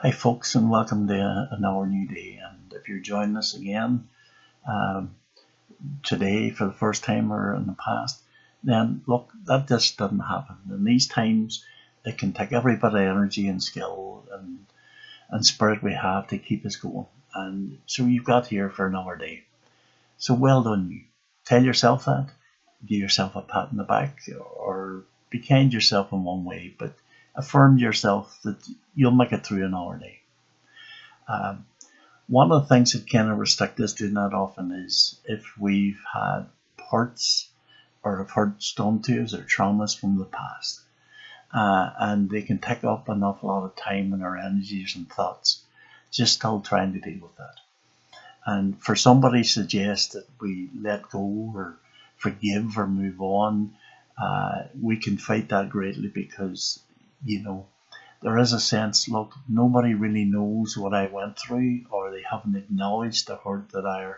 Hi, folks, and welcome to another new day. And if you're joining us again um, today for the first time or in the past, then look, that just doesn't happen. In these times, it can take every bit of energy and skill and spirit we have to keep us going. And so you've got here for another day. So well done, you. Tell yourself that. Give yourself a pat on the back, or be kind to yourself in one way, but affirm to yourself that you'll make it through another day. Um, One of the things that kind of restrict us doing that often is if we've had hurts or have hurts done to us or traumas from the past. And they can take up an awful lot of time and our energies and thoughts just still trying to deal with that. And for somebody to suggest that we let go or forgive or move on, we can fight that greatly because, you know, there is a sense, look, nobody really knows what I went through, or they haven't acknowledged the hurt that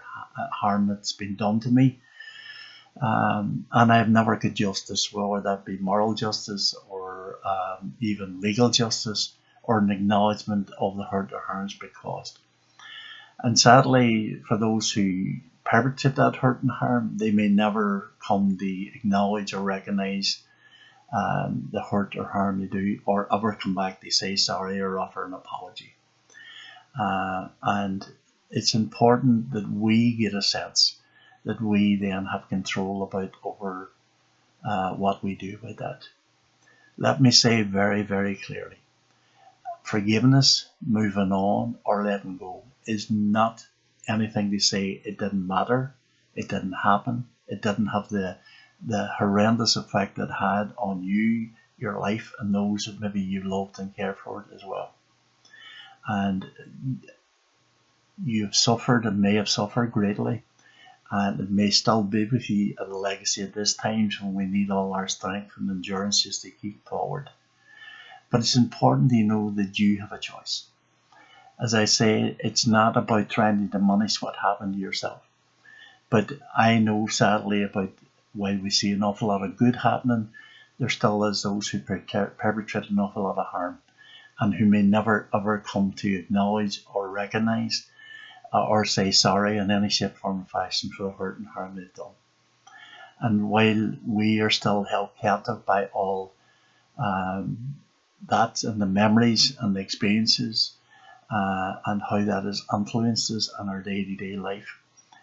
harm that's been done to me. And I've never got justice, whether that be moral justice or even legal justice, or an acknowledgement of the hurt or harms been caused. And sadly, for those who perpetrate that hurt and harm, they may never come to acknowledge or recognise the hurt or harm they do, or ever come back to say sorry or offer an apology. And it's important that we get a sense that we then have control over what we do about that. Let me say very, very clearly, forgiveness, moving on, or letting go is not anything to say it didn't matter, it didn't happen, it didn't have the horrendous effect it had on you, your life, and those that maybe you loved and cared for it as well. And you've suffered and may have suffered greatly, and it may still be with you as a legacy at this time when we need all our strength and endurance just to keep forward. But it's important to know that you have a choice. As I say, it's not about trying to diminish what happened to yourself. But I know sadly about, while we see an awful lot of good happening, there still is those who perpetrate an awful lot of harm and who may never ever come to acknowledge or recognise or say sorry in any shape, form or fashion for the hurt and harm they've done. And while we are still held captive by all that and the memories and the experiences and how that has influenced us in our day-to-day life,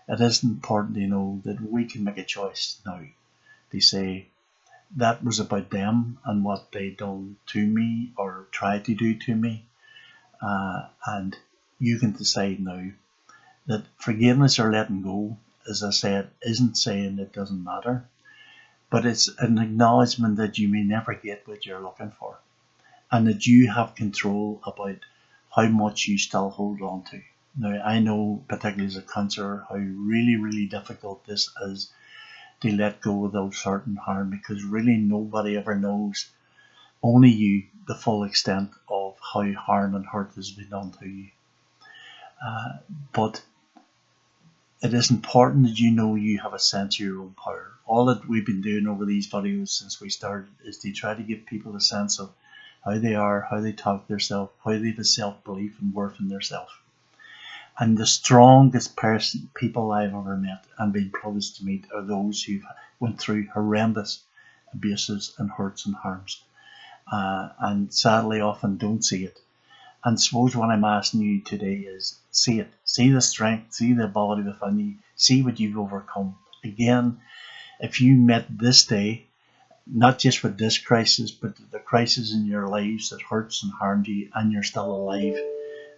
it is important to know that we can make a choice now to say that was about them and what they done to me or tried to do to me, and you can decide now that forgiveness or letting go, as I said, isn't saying it doesn't matter, but it's an acknowledgement that you may never get what you're looking for, and that you have control about how much you still hold on to. Now, I know, particularly as a counsellor, how really, really difficult this is to let go of those hurt and harm, because really nobody ever knows, only you, the full extent of how harm and hurt has been done to you. But it is important that you know you have a sense of your own power. All that we've been doing over these videos since we started is to try to give people a sense of how they are, how they talk to themselves, how they have a self-belief and worth in themselves. And the strongest people I've ever met and been privileged to meet are those who went through horrendous abuses and hurts and harms, and sadly often don't see it. And suppose what I'm asking you today is see it, see the strength, see the ability within you, see what you've overcome. Again, if you met this day, not just with this crisis, but the crisis in your lives that hurts and harmed you, and you're still alive,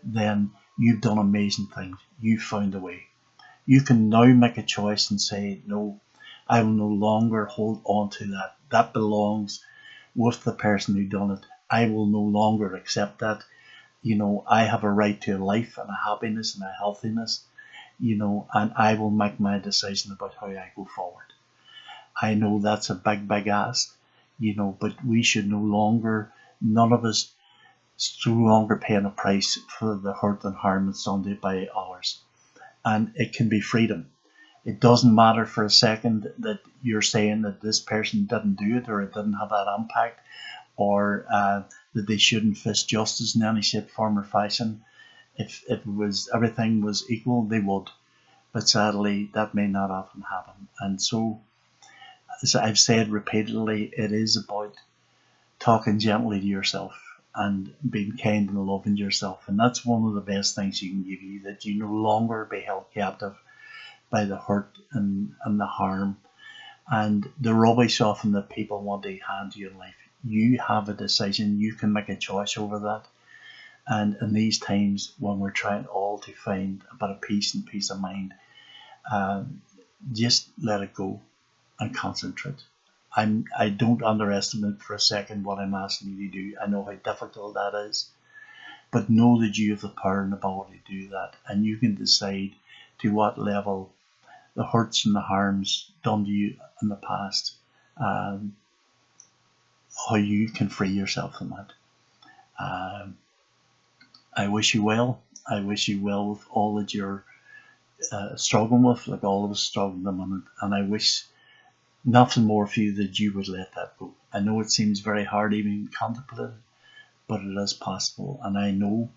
then you've done amazing things. You've found a way. You can now make a choice and say, no, I will no longer hold on to that. That belongs with the person who done it. I will no longer accept that. I have a right to a life and a happiness and a healthiness, and I will make my decision about how I go forward. I know that's a big, big ask, but we should no longer, none of us, no longer paying a price for the hurt and harm that's done by others. And it can be freedom. It doesn't matter for a second that you're saying that this person didn't do it or it didn't have that impact. or that they shouldn't face justice in any shape, form, or fashion. If it was everything was equal, they would. But sadly, that may not often happen. And so, as I've said repeatedly, it is about talking gently to yourself and being kind and loving yourself. And that's one of the best things you can give you, that you no longer be held captive by the hurt and the harm and the rubbish often that people want to hand you in life. You have a decision, you can make a choice over that. And in these times when we're trying all to find a bit of peace and peace of mind, just let it go and concentrate. I don't underestimate for a second what I'm asking you to do. I know how difficult that is, but know that you have the power and ability to do that, and you can decide to what level the hurts and the harms done to you in the past, how you can free yourself from that. I wish you well. I wish you well with all that you're struggling with, like all of us struggling at the moment, and I wish nothing more for you that you would let that go. I know it seems very hard even to contemplate it, but it is possible, and I know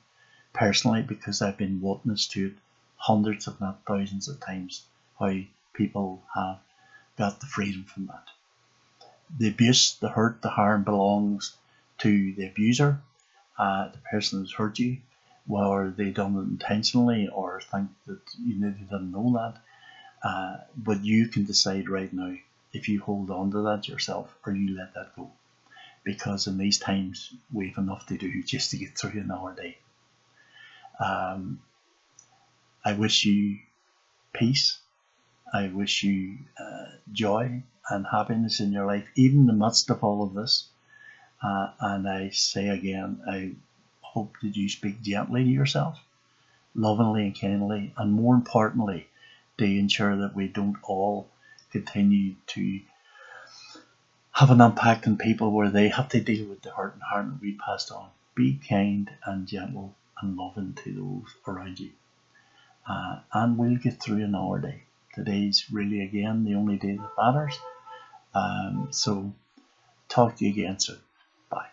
personally, because I've been witness to it hundreds if not thousands of times, how people have got the freedom from that. The abuse, the hurt, the harm belongs to the abuser, the person who's hurt you, whether they done it intentionally or think that you maybe didn't know that. But you can decide right now if you hold on to that yourself or you let that go. Because in these times, we have enough to do just to get through another day. I wish you peace. I wish you joy and happiness in your life, even in the midst of all of this. And I say again, I hope that you speak gently to yourself, lovingly and kindly, and more importantly, to ensure that we don't all continue to have an impact on people where they have to deal with the hurt and harm that we passed on. Be kind and gentle and loving to those around you. And we'll get through another day. Today's really, again, the only day that matters. So talk to you again soon. Bye.